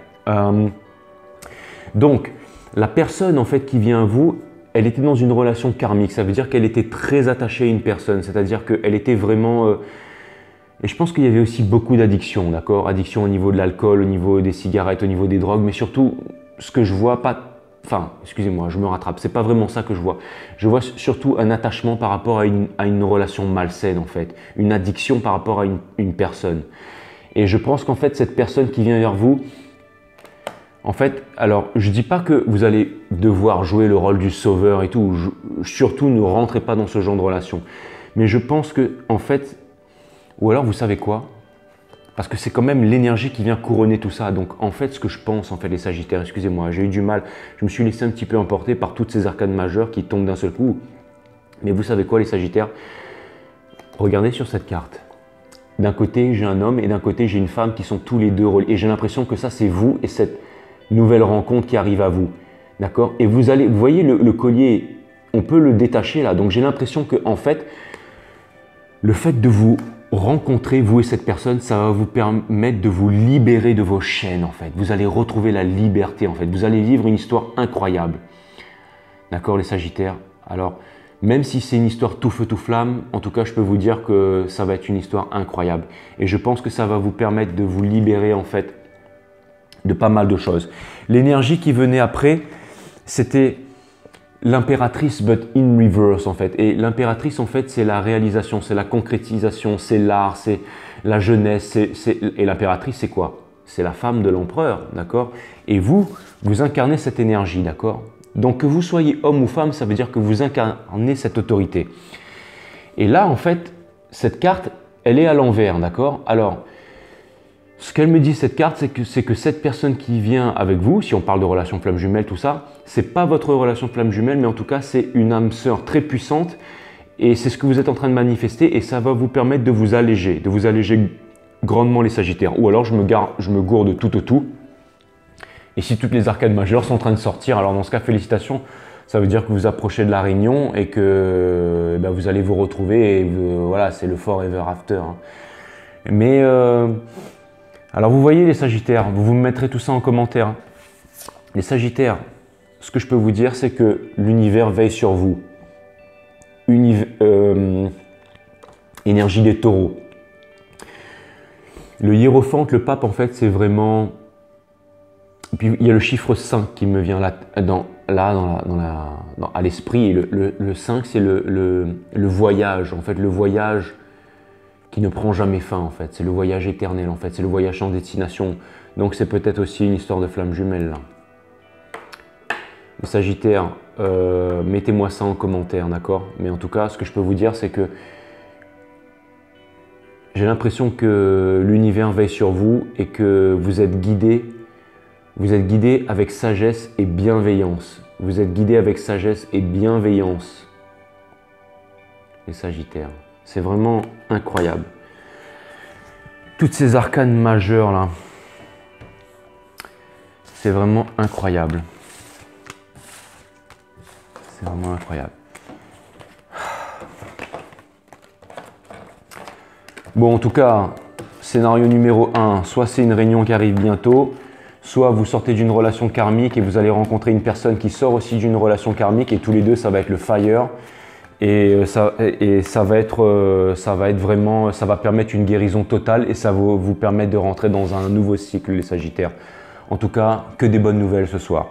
Donc, la personne en fait qui vient à vous, elle était dans une relation karmique. Ça veut dire qu'elle était très attachée à une personne. C'est-à-dire qu'elle était vraiment... et je pense qu'il y avait aussi beaucoup d'addiction, d'accord? Addiction au niveau de l'alcool, au niveau des cigarettes, au niveau des drogues, mais surtout, ce que je vois pas... Enfin, excusez-moi, je me rattrape. C'est pas vraiment ça que je vois. Je vois surtout un attachement par rapport à une relation malsaine, en fait. Une addiction par rapport à une personne. Et je pense qu'en fait, cette personne qui vient vers vous, en fait, alors, je dis pas que vous allez devoir jouer le rôle du sauveur et tout. Surtout, ne rentrez pas dans ce genre de relation. Mais je pense que, en fait, ou alors, vous savez quoi? Parce que c'est quand même l'énergie qui vient couronner tout ça. Donc, en fait, ce que je pense, en fait, les Sagittaires, excusez-moi, j'ai eu du mal. Je me suis laissé un petit peu emporter par toutes ces arcanes majeures qui tombent d'un seul coup. Mais vous savez quoi, les Sagittaires? Regardez sur cette carte. D'un côté, j'ai un homme et d'un côté, j'ai une femme qui sont tous les deux reliés. Et j'ai l'impression que ça, c'est vous et cette nouvelle rencontre qui arrive à vous. D'accord? Et vous voyez le collier, on peut le détacher là. Donc, j'ai l'impression que, en fait, le fait de vous rencontrer, vous et cette personne, ça va vous permettre de vous libérer de vos chaînes, en fait. Vous allez retrouver la liberté, en fait. Vous allez vivre une histoire incroyable. D'accord, les Sagittaires? Alors, même si c'est une histoire tout feu, tout flamme, en tout cas, je peux vous dire que ça va être une histoire incroyable. Et je pense que ça va vous permettre de vous libérer, en fait, de pas mal de choses. L'énergie qui venait après, c'était l'impératrice, but in reverse, en fait. Et l'impératrice, en fait, c'est la réalisation, c'est la concrétisation, c'est l'art, c'est la jeunesse. Et l'impératrice, c'est quoi? C'est la femme de l'empereur, d'accord? Et vous incarnez cette énergie, d'accord? Donc, que vous soyez homme ou femme, ça veut dire que vous incarnez cette autorité. Et là, en fait, cette carte, elle est à l'envers, d'accord? Alors, ce qu'elle me dit, cette carte, c'est que cette personne qui vient avec vous, si on parle de relation flamme jumelle, tout ça, c'est pas votre relation flamme jumelle, mais en tout cas, c'est une âme sœur très puissante et c'est ce que vous êtes en train de manifester et ça va vous permettre de vous alléger grandement les Sagittaires. Ou alors, je me gourde tout au tout. Et si toutes les arcades majeures sont en train de sortir, alors dans ce cas, félicitations, ça veut dire que vous approchez de la réunion et que vous allez vous retrouver et voilà, c'est le forever after. Hein. Mais... alors vous voyez les Sagittaires, vous me mettrez tout ça en commentaire. Les Sagittaires, ce que je peux vous dire, c'est que l'univers veille sur vous. Énergie des taureaux. Le hiérophante, le pape, en fait, c'est vraiment... Et puis il y a le chiffre 5 qui me vient à l'esprit. Et le 5, c'est le voyage, en fait, le voyage qui ne prend jamais fin, en fait. C'est le voyage éternel, en fait. C'est le voyage sans destination. Donc, c'est peut-être aussi une histoire de flamme jumelle, là. Les Sagittaires, mettez-moi ça en commentaire, d'accord? Mais en tout cas, ce que je peux vous dire, c'est que j'ai l'impression que l'univers veille sur vous et que vous êtes guidés avec sagesse et bienveillance. Vous êtes guidés avec sagesse et bienveillance, les Sagittaires. C'est vraiment incroyable. Toutes ces arcanes majeures là, c'est vraiment incroyable. C'est vraiment incroyable. Bon, en tout cas, scénario numéro 1, soit c'est une réunion qui arrive bientôt, soit vous sortez d'une relation karmique et vous allez rencontrer une personne qui sort aussi d'une relation karmique et tous les deux, ça va être le fire. Et ça va permettre une guérison totale et ça va vous permettre de rentrer dans un nouveau cycle, les Sagittaires. En tout cas, que des bonnes nouvelles ce soir.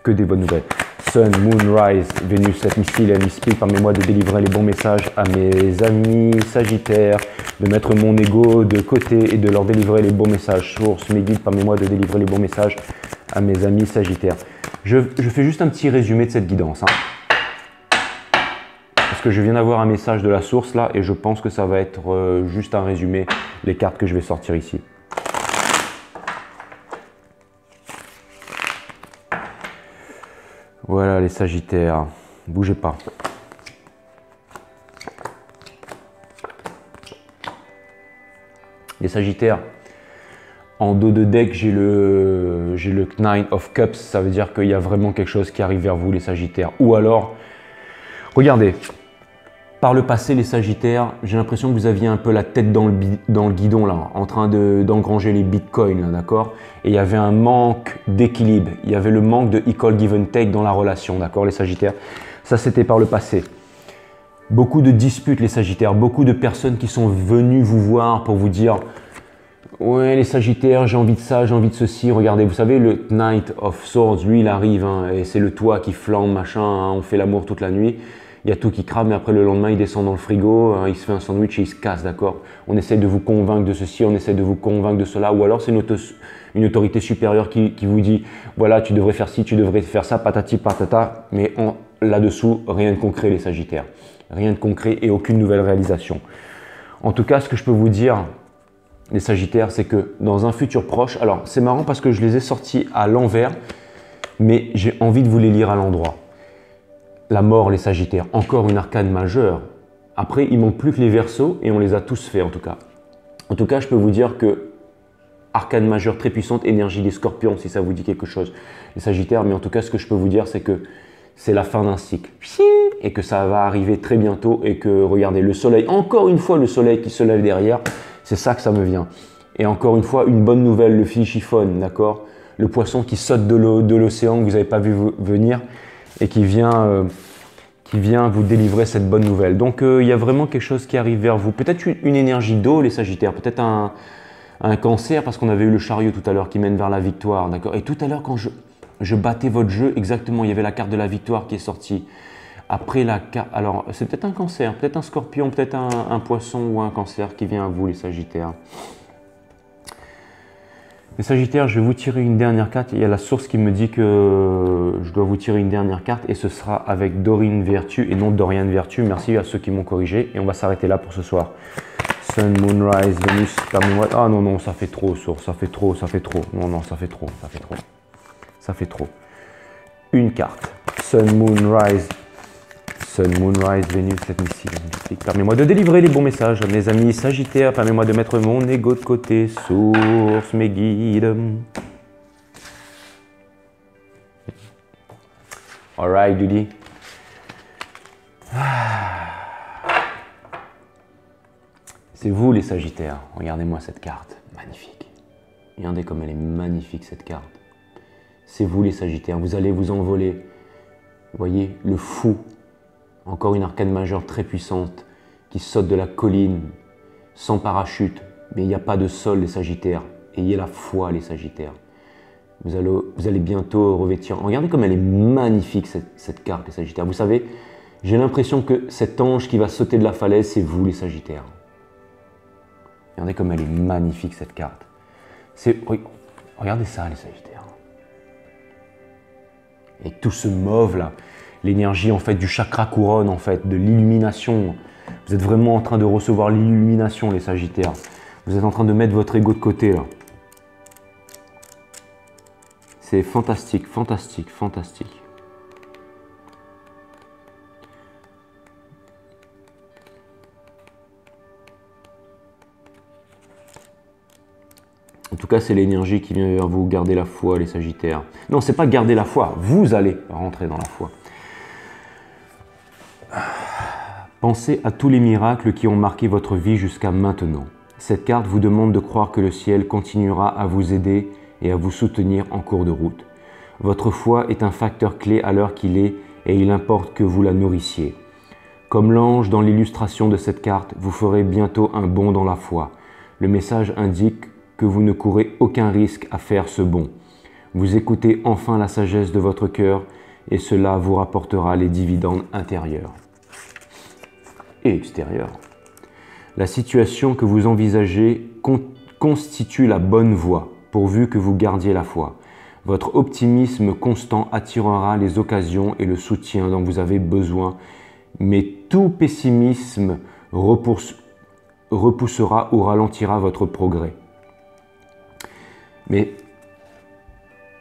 Que des bonnes nouvelles. Sun, Moon, Rise, Vénus, cette missile, elle m'inspire, permets-moi de délivrer les bons messages à mes amis Sagittaires, de mettre mon ego de côté et de leur délivrer les bons messages. Source, mes guides, permets-moi de délivrer les bons messages à mes amis Sagittaires. Je fais juste un petit résumé de cette guidance. Parce que je viens d'avoir un message de la source là et je pense que ça va être juste un résumé, les cartes que je vais sortir ici. Voilà les Sagittaires, bougez pas. Les Sagittaires, en dos de deck, j'ai le Nine of Cups, ça veut dire qu'il y a vraiment quelque chose qui arrive vers vous les Sagittaires. Ou alors, regardez, par le passé les Sagittaires, j'ai l'impression que vous aviez un peu la tête dans le guidon là, en train d'engranger les bitcoins, d'accord? Et il y avait un manque d'équilibre, il y avait le manque de equal give and take dans la relation, d'accord les Sagittaires? Ça, c'était par le passé. Beaucoup de disputes, les Sagittaires. Beaucoup de personnes qui sont venues vous voir pour vous dire « Ouais, les Sagittaires, j'ai envie de ça, j'ai envie de ceci. » Regardez, vous savez, le Knight of Swords, lui, il arrive. Hein, et c'est le toit qui flambe, machin. Hein, on fait l'amour toute la nuit. Il y a tout qui crame, mais après le lendemain, il descend dans le frigo, il se fait un sandwich et il se casse, d'accord? On essaie de vous convaincre de ceci, on essaie de vous convaincre de cela, ou alors c'est une autorité supérieure qui vous dit, voilà, tu devrais faire ci, tu devrais faire ça, patati patata, mais là-dessous, rien de concret, les Sagittaires. Rien de concret et aucune nouvelle réalisation. En tout cas, ce que je peux vous dire, les Sagittaires, c'est que dans un futur proche, alors c'est marrant parce que je les ai sortis à l'envers, mais j'ai envie de vous les lire à l'endroit. La mort, les Sagittaires, encore une arcane majeure. Après, il manque plus que les Verseaux et on les a tous fait en tout cas. En tout cas, je peux vous dire que arcane majeure très puissante, énergie des Scorpions, si ça vous dit quelque chose, les Sagittaires. Mais en tout cas, ce que je peux vous dire, c'est que c'est la fin d'un cycle et que ça va arriver très bientôt et que, regardez, le soleil, encore une fois, le soleil qui se lève derrière, c'est ça que ça me vient. Et encore une fois, une bonne nouvelle, le Fichiphone, d'accord? Le poisson qui saute de l'océan que vous n'avez pas vu venir et qui vient vous délivrer cette bonne nouvelle. Donc, il y a vraiment quelque chose qui arrive vers vous. Peut-être une énergie d'eau, les Sagittaires, peut-être un cancer, parce qu'on avait eu le chariot tout à l'heure qui mène vers la victoire. D'accord. Et tout à l'heure, quand je battais votre jeu, exactement, il y avait la carte de la victoire qui est sortie. Après la carte, alors c'est peut-être un cancer, peut-être un scorpion, peut-être un poisson ou un cancer qui vient à vous, les Sagittaires. Les Sagittaires, je vais vous tirer une dernière carte. Il y a la source qui me dit que je dois vous tirer une dernière carte et ce sera avec Dorine Vertu et non Dorian Vertu. Merci à ceux qui m'ont corrigé et on va s'arrêter là pour ce soir. Sun, Moonrise, Vénus, permets-moi. Ah non, non, ça fait trop, source, ça fait trop, ça fait trop. Non, non, ça fait trop, ça fait trop. Ça fait trop. Une carte. Sun, Moonrise, Vénus, cette missile. Permets-moi de délivrer les bons messages à mes amis Sagittaires. Permets-moi de mettre mon ego de côté. Source, mes guides. Alright, Judy. C'est vous les Sagittaires. Regardez-moi cette carte. Magnifique. Regardez comme elle est magnifique cette carte. C'est vous les Sagittaires. Vous allez vous envoler. Vous voyez, le fou. Encore une arcane majeure très puissante qui saute de la colline sans parachute. Mais il n'y a pas de sol, les Sagittaires. Ayez la foi, les Sagittaires. Vous allez bientôt revêtir. Regardez comme elle est magnifique, cette carte, les Sagittaires. Vous savez, j'ai l'impression que cet ange qui va sauter de la falaise, c'est vous, les Sagittaires. Regardez comme elle est magnifique, cette carte. Regardez ça, les Sagittaires. Et tout ce mauve-là. L'énergie en fait du chakra couronne, en fait, de l'illumination. Vous êtes vraiment en train de recevoir l'illumination, les Sagittaires. Vous êtes en train de mettre votre ego de côté, là. C'est fantastique, fantastique, fantastique. En tout cas, c'est l'énergie qui vient vers vous. Garder la foi, les Sagittaires. Non, c'est pas garder la foi. Vous allez rentrer dans la foi. Pensez à tous les miracles qui ont marqué votre vie jusqu'à maintenant. Cette carte vous demande de croire que le ciel continuera à vous aider et à vous soutenir en cours de route. Votre foi est un facteur clé à l'heure qu'il est et il importe que vous la nourrissiez. Comme l'ange dans l'illustration de cette carte, vous ferez bientôt un bond dans la foi. Le message indique que vous ne courez aucun risque à faire ce bond. Vous écoutez enfin la sagesse de votre cœur et cela vous rapportera les dividendes intérieurs et extérieurs. La situation que vous envisagez constitue la bonne voie, pourvu que vous gardiez la foi. Votre optimisme constant attirera les occasions et le soutien dont vous avez besoin, mais tout pessimisme repoussera ou ralentira votre progrès. Mais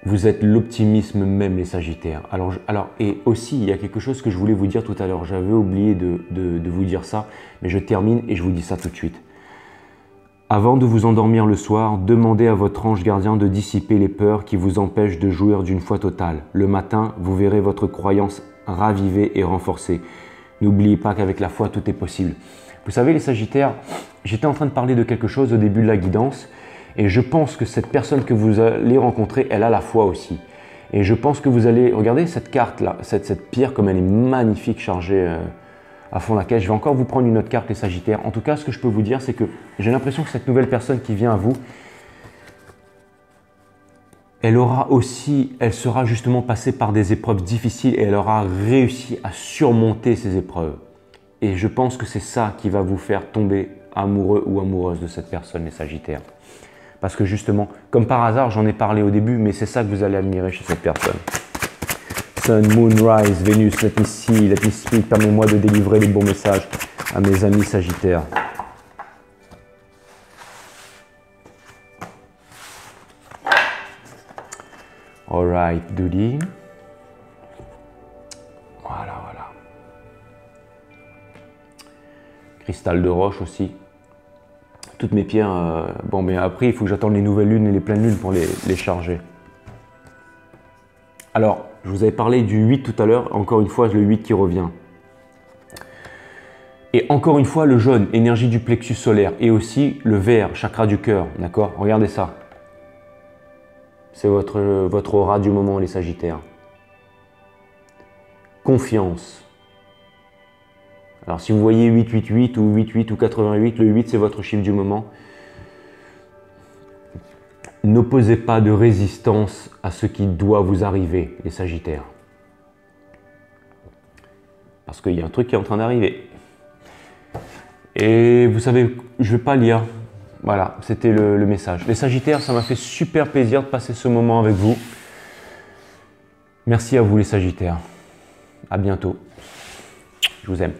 vous êtes l'optimisme même, les Sagittaires. Et aussi, il y a quelque chose que je voulais vous dire tout à l'heure. J'avais oublié de vous dire ça, mais je termine et je vous dis ça tout de suite. Avant de vous endormir le soir, demandez à votre ange gardien de dissiper les peurs qui vous empêchent de jouir d'une foi totale. Le matin, vous verrez votre croyance ravivée et renforcée. N'oubliez pas qu'avec la foi, tout est possible. Vous savez, les Sagittaires, j'étais en train de parler de quelque chose au début de la guidance et je pense que cette personne que vous allez rencontrer, elle a la foi aussi. Et je pense que vous allez, regardez cette carte là, cette pierre comme elle est magnifique, chargée à fond la caisse. Je vais encore vous prendre une autre carte, les Sagittaires. En tout cas, ce que je peux vous dire, c'est que j'ai l'impression que cette nouvelle personne qui vient à vous, elle sera justement passée par des épreuves difficiles et elle aura réussi à surmonter ces épreuves. Et je pense que c'est ça qui va vous faire tomber amoureux ou amoureuse de cette personne, les Sagittaires. Parce que justement, comme par hasard, j'en ai parlé au début, mais c'est ça que vous allez admirer chez cette personne. Sun, Moon, Rise, Vénus, let me see, let me speak. Permets-moi de délivrer les bons messages à mes amis Sagittaires. Alright, Doody. Voilà, voilà. Cristal de roche aussi. Toutes mes pierres, bon, mais après, il faut que j'attende les nouvelles lunes et les pleines lunes pour les charger. Alors, je vous avais parlé du 8 tout à l'heure. Encore une fois, le 8 qui revient. Et encore une fois, le jaune, énergie du plexus solaire. Et aussi le vert, chakra du cœur. D'accord? Regardez ça. C'est votre aura du moment, les Sagittaires. Confiance. Alors, si vous voyez 888 ou 88 ou 88, le 8, c'est votre chiffre du moment. N'opposez pas de résistance à ce qui doit vous arriver, les Sagittaires. Parce qu'il y a un truc qui est en train d'arriver. Et vous savez, je ne vais pas lire. Voilà, c'était le message. Les Sagittaires, ça m'a fait super plaisir de passer ce moment avec vous. Merci à vous, les Sagittaires. À bientôt. Je vous aime.